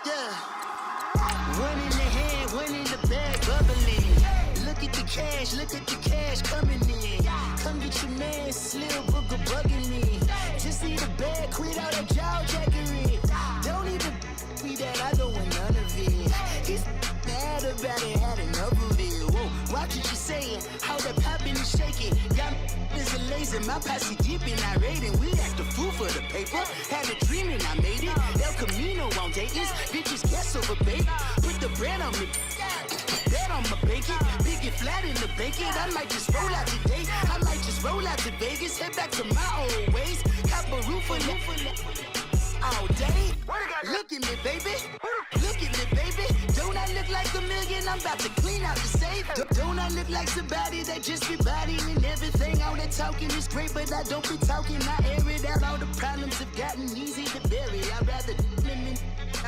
Yeah. One in the hand, one in the bag, bubbling. Look at the cash coming in. Come get your man, Slim Booger bugging me. Just need a bag, quit all that jaw jackery. Don't even me that, I don't want none of it. He's mad about it, had enough of it. Whoa, watch what you saying, how that poppin' and shaking. Got is a laser, my posse deep and I raiding. We act a fool for the paper, had a dream and I made it. El Camino on Dayton's, bitches guess over bait. Put the bread on me, bet on my bacon. Big and flat in the bacon, I might just roll out today. I might just roll out to Vegas, head back to my old ways. Cop a roof all day. Look at me, baby. Look at me, baby. Don't I look like a million? I'm about to clean out the safe. Don't I look like somebody that just be bodying everything? All that talking is great, but I don't be talking. I air it out. All the problems have gotten easy to bury. I'd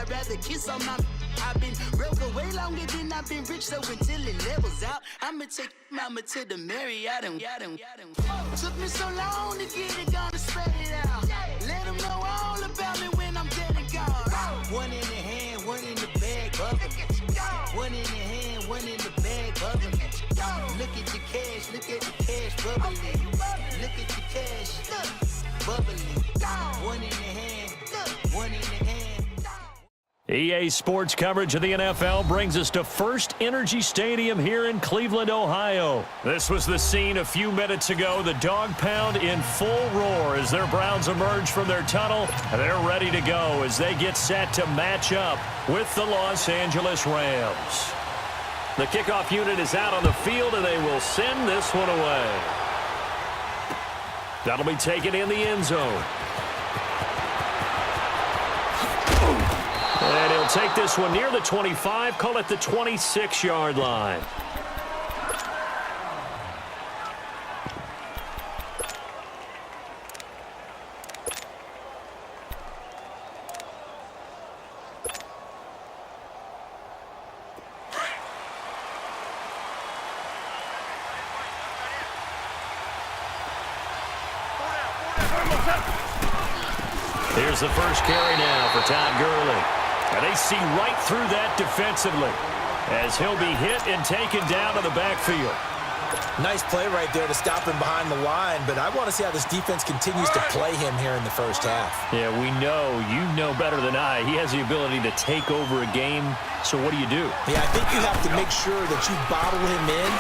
rather kiss on my. I've been broke away longer than I've been rich, so until it levels out, I'ma take mama to the Marriott and took me so long to get it, gonna spread it out. Let them know all about me when I'm dead and gone. One in the hand, one in the bag, bubbling. One in the hand, one in the bag, bubbling. Look at the cash bubbling. Look at the cash bubbling. One in the hand, one in the hand. EA Sports coverage of the NFL brings us to First Energy Stadium here in Cleveland, Ohio. This was the scene a few minutes ago. The dog pound in full roar as their Browns emerge from their tunnel. They're ready to go as they get set to match up with the Los Angeles Rams. The kickoff unit is out on the field, and they will send this one away. That'll be taken in the end zone. And he'll take this one near the 25, call it the 26-yard line. Here's the first carry now for Todd Gurley. And they see right through that defensively as he'll be hit and taken down to the backfield. Nice play right there to stop him behind the line, but I want to see how this defense continues to play him here in the first half. Yeah, we know, you know better than I, he has the ability to take over a game, so what do you do? Yeah, I think you have to make sure that you bottle him in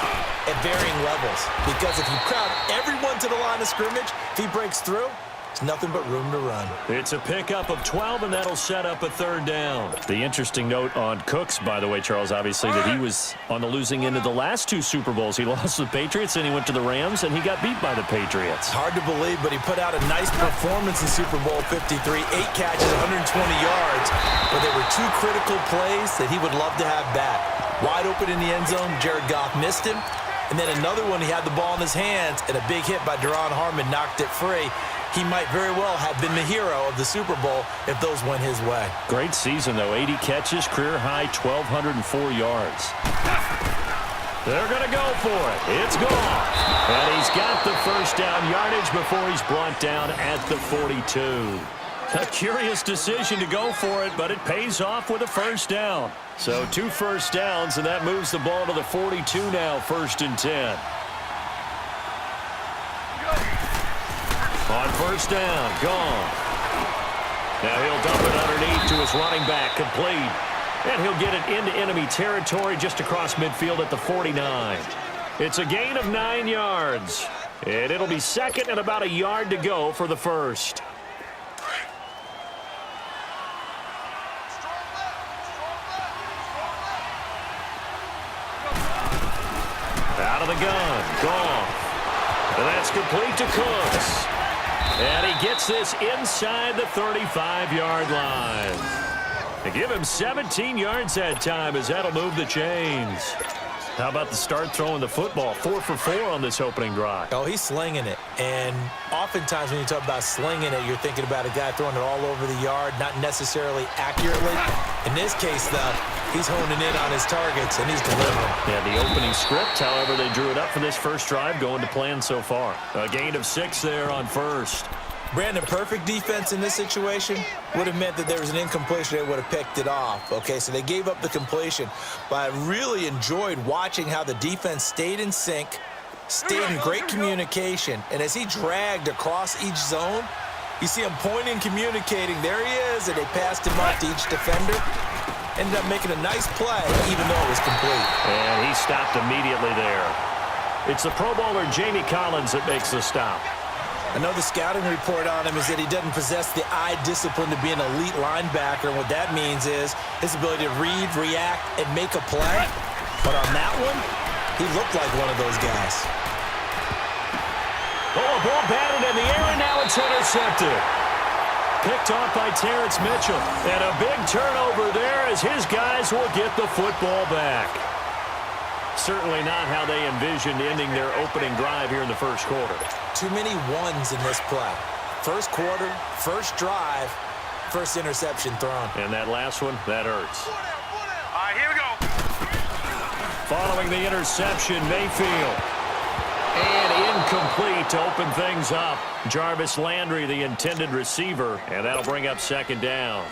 at varying levels, because if you crowd everyone to the line of scrimmage, if he breaks through, it's nothing but room to run. It's a pickup of 12, and that'll set up a third down. The interesting note on Cooks, by the way, Charles, obviously, that he was on the losing end of the last two Super Bowls. He lost to the Patriots, and he went to the Rams, and he got beat by the Patriots. Hard to believe, but he put out a nice performance in Super Bowl 53. 8 catches, 120 yards, but there were two critical plays that he would love to have back. Wide open in the end zone, Jared Goff missed him, and then another one, he had the ball in his hands, and a big hit by Deron Harmon knocked it free. He might very well have been the hero of the Super Bowl if those went his way. Great season, though. 80 catches, career high, 1,204 yards. They're going to go for it. It's gone. And he's got the first down yardage before he's brought down at the 42. A curious decision to go for it, but it pays off with a first down. So 2 first downs, and that moves the ball to the 42 now, 1st and 10. On first down, gone. Now he'll dump it underneath to his running back, complete. And he'll get it into enemy territory just across midfield at the 49. It's a gain of 9 yards. And it'll be second and about a yard to go for the first. Out of the gun, gone. And that's complete to Cooks. And he gets this inside the 35-yard line. They give him 17 yards that time as that'll move the chains. How about the start throwing the football? 4 for 4 on this opening drive. Oh, he's slinging it. And oftentimes when you talk about slinging it, you're thinking about a guy throwing it all over the yard, not necessarily accurately. In this case, though, he's honing in on his targets, and he's delivering. Yeah, the opening script, however, they drew it up for this first drive, going to plan so far. A gain of 6 there on first. Brandon, perfect defense in this situation would have meant that there was an incompletion. They would have picked it off. Okay, so they gave up the completion. But I really enjoyed watching how the defense stayed in sync, stayed in great communication. And as he dragged across each zone, you see him pointing, communicating. There he is, and they passed him off to each defender. Ended up making a nice play, even though it was complete. And he stopped immediately there. It's the Pro Bowler Jamie Collins that makes the stop. I know the scouting report on him is that he doesn't possess the eye discipline to be an elite linebacker. And what that means is his ability to read, react, and make a play. But on that one, he looked like one of those guys. Oh, a ball batted in the air, and now it's intercepted. Picked off by Terrence Mitchell. And a big turnover there as his guys will get the football back. Certainly not how they envisioned ending their opening drive here in the first quarter. Too many ones in this play. First quarter, first drive, first interception thrown. And that last one, that hurts. All right, here we go. Following the interception, Mayfield. And incomplete to open things up. Jarvis Landry, the intended receiver, and that'll bring up second down.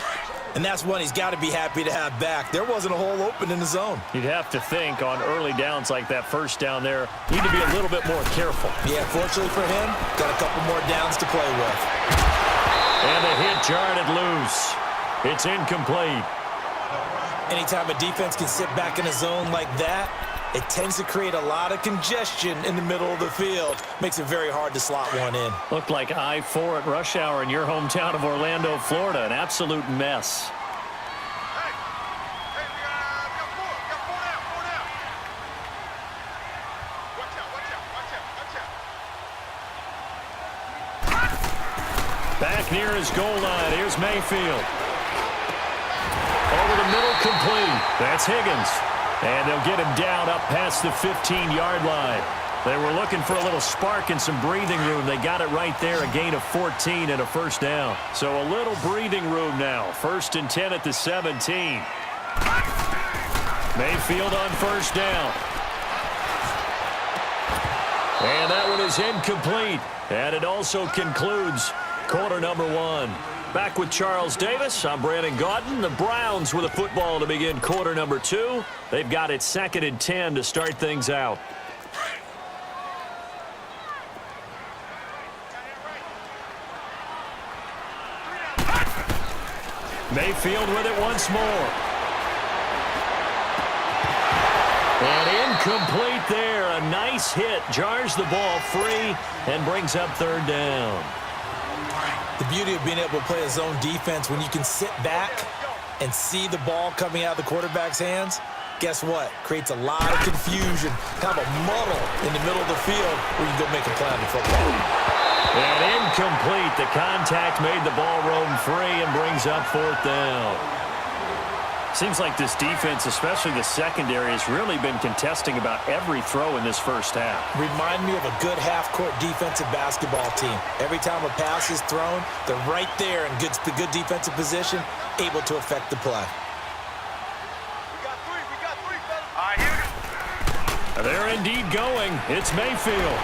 And that's one he's got to be happy to have back. There wasn't a hole open in the zone. You'd have to think on early downs like that first down there, need to be a little bit more careful. Yeah, fortunately for him, got a couple more downs to play with. And the hit jarred it loose. It's incomplete. Anytime a defense can sit back in a zone like that, it tends to create a lot of congestion in the middle of the field. Makes it very hard to slot one in. Looked like I-4 at rush hour in your hometown of Orlando, Florida. An absolute mess. Hey, we got four now. Watch out. Back near his goal line. Here's Mayfield. Over the middle, complete. That's Higgins. And they'll get him down up past the 15-yard line. They were looking for a little spark and some breathing room. They got it right there, a gain of 14 and a first down. So a little breathing room now. 1st and 10 at the 17. Mayfield on first down. And that one is incomplete. And it also concludes quarter number 1. Back with Charles Davis, I'm Brandon Gaudin. The Browns with a football to begin quarter number 2. They've got it 2nd and 10 to start things out. Mayfield with it once more. And incomplete there. A nice hit. Jars the ball free and brings up 3rd down. The beauty of being able to play a zone defense when you can sit back and see the ball coming out of the quarterback's hands, guess what? Creates a lot of confusion, kind of a muddle in the middle of the field where you can go make a play on the football. And incomplete. The contact made the ball roam free and brings up 4th down. Seems like this defense, especially the secondary, has really been contesting about every throw in this first half. Remind me of a good half-court defensive basketball team. Every time a pass is thrown, they're right there in the good defensive position, able to affect the play. We got three, fellas. All right, here we go. They're indeed going. It's Mayfield.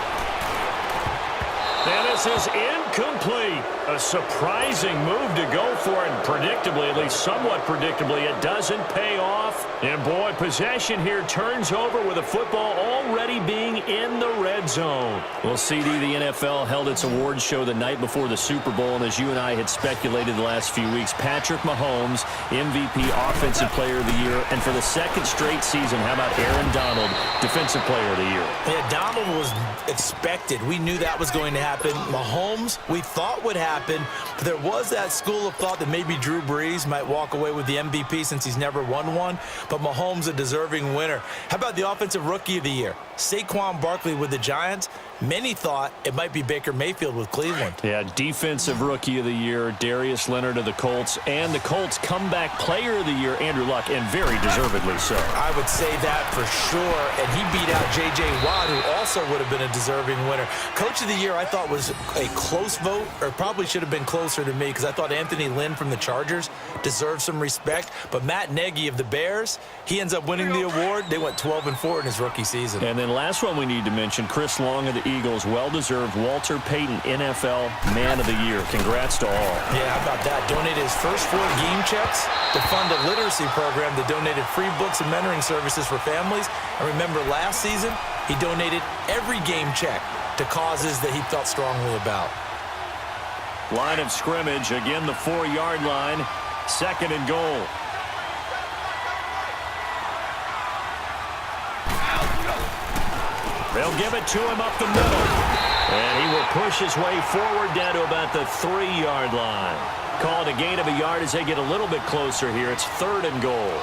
And this is incomplete. A surprising move to go for it. And predictably, at least somewhat predictably, it doesn't pay off. And boy, possession here turns over with a football already being in the red zone. Well, CD, the NFL held its awards show the night before the Super Bowl. And as you and I had speculated the last few weeks, Patrick Mahomes, MVP Offensive Player of the Year. And for the 2nd straight season, how about Aaron Donald, Defensive Player of the Year? Yeah, Donald was expected. We knew that was going to happen. happen. Mahomes, we thought would happen. But there was that school of thought that maybe Drew Brees might walk away with the MVP since he's never won one. But Mahomes, a deserving winner. How about the Offensive Rookie of the Year? Saquon Barkley with the Giants. Many thought it might be Baker Mayfield with Cleveland. Yeah, Defensive Rookie of the Year, Darius Leonard of the Colts, and the Colts Comeback Player of the Year, Andrew Luck, and very deservedly so. I would say that for sure, and he beat out J.J. Watt, who also would have been a deserving winner. Coach of the Year, I thought was a close vote, or probably should have been closer to me, because I thought Anthony Lynn from the Chargers deserved some respect, but Matt Nagy of the Bears, he ends up winning the award. They went 12-4 in his rookie season. And then last one we need to mention, Chris Long of the Eagles, well-deserved Walter Payton NFL Man of the Year. Congrats to all. Yeah, how about that? Donated his first 4 game checks to fund a literacy program that donated free books and mentoring services for families. And remember, last season, he donated every game check to causes that he felt strongly about. Line of scrimmage, again the 4-yard line, 2nd and goal. They'll give it to him up the middle. And he will push his way forward down to about the 3-yard line. Call it a gain of a yard as they get a little bit closer here. It's 3rd and goal.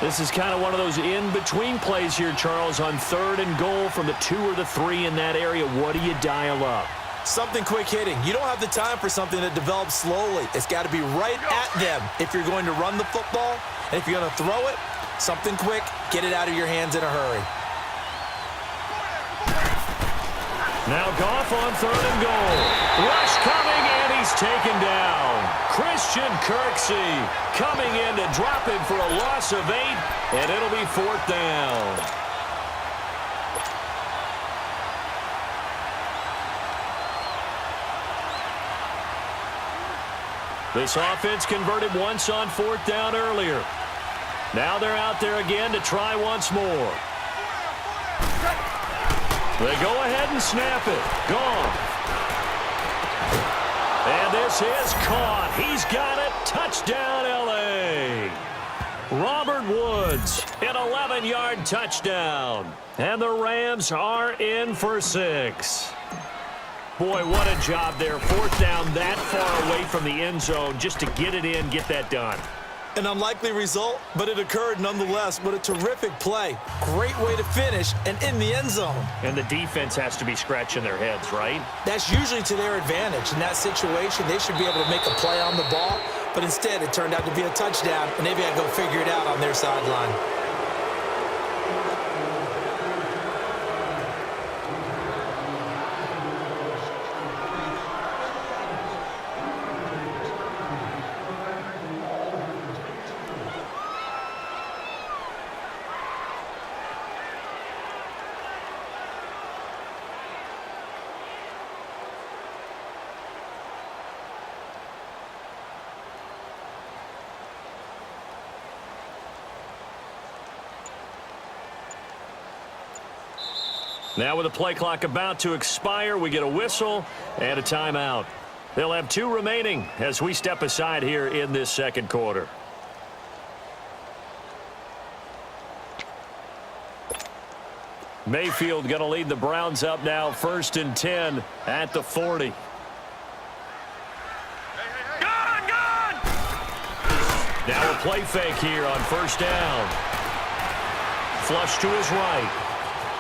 This is kind of one of those in-between plays here, Charles, on 3rd and goal from the 2 or the 3 in that area. What do you dial up? Something quick hitting. You don't have the time for something that develops slowly. It's got to be right at them if you're going to run the football. And if you're going to throw it, something quick, get it out of your hands in a hurry. Now Goff on 3rd and goal. Rush coming, and he's taken down. Christian Kirksey coming in to drop him for a loss of 8, and it'll be 4th down. This offense converted once on 4th down earlier. Now they're out there again to try once more. They go ahead and snap it. Gone. And this is caught. He's got it. Touchdown, L.A. Robert Woods, an 11-yard touchdown. And the Rams are in for 6. Boy, what a job there. 4th down that far away from the end zone just to get it in, get that done. An unlikely result, but it occurred nonetheless. What a terrific play. Great way to finish and in the end zone. And the defense has to be scratching their heads, right? That's usually to their advantage. In that situation, they should be able to make a play on the ball, but instead it turned out to be a touchdown, and they've got to go figure it out on their sideline. Now with the play clock about to expire, we get a whistle and a timeout. They'll have 2 remaining as we step aside here in this 2nd quarter. Mayfield going to lead the Browns up now, 1st and 10 at the 40. Now a play fake here on 1st down. Flush to his right.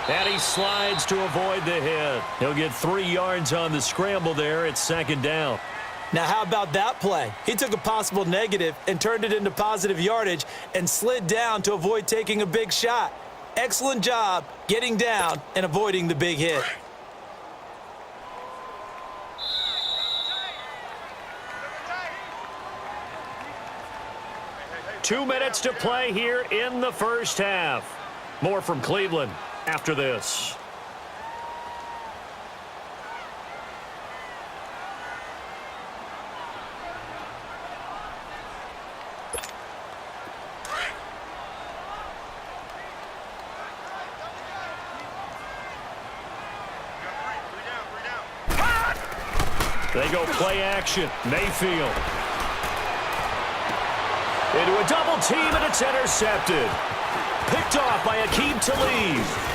And he slides to avoid the hit. He'll get 3 yards on the scramble there. It's 2nd down. Now, how about that play? He took a possible negative and turned it into positive yardage and slid down to avoid taking a big shot. Excellent job getting down and avoiding the big hit. Two minutes to play here in the 1st half. More from Cleveland after this. They go play action. Mayfield. Into a double team, and it's intercepted. Picked off by Aqib Talib.